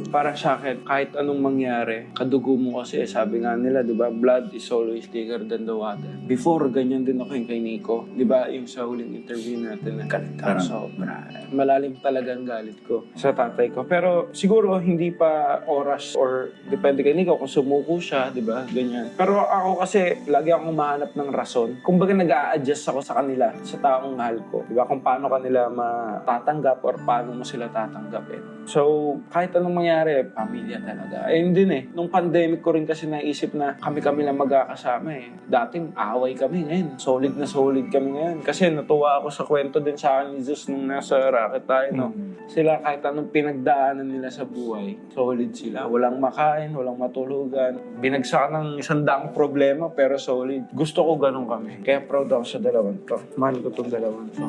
Para sa akin, kahit anong mangyari, kadugo mo kasi, sabi nga nila, di ba, blood is always thicker than the water. Before, ganyan din ako yung kay Nico. Di ba, yung sa huling interview natin, galit ako sobra. Malalim talaga ang galit ko sa tatay ko. Pero siguro, hindi pa oras or depende kay Nico kung sumuko siya, di ba, ganyan. Pero ako kasi, lagi akong mahanap ng rason. Kumbaga, nag-a-adjust ako sa kanila, sa taong mahal ko. Di ba, kung paano kanila matatanggap or paano mo sila tatanggapin. So, kahit anong mangyari, pamilya talaga. Ayun din eh. Nung pandemic ko rin kasi naisip na kami lang magkakasama eh. Dating away kami ngayon. Solid na solid kami ngayon. Kasi natuwa ako sa kwento din sa akin ni Zeus nung nasa Rocket tayo, no? Sila kahit anong pinagdaanan nila sa buhay, solid sila. Walang makain, walang matulugan. Binagsakan ng 100 problema pero solid. Gusto ko ganun kami. Kaya proud ako sa dalawang to. Mahal ko tong dalawang to.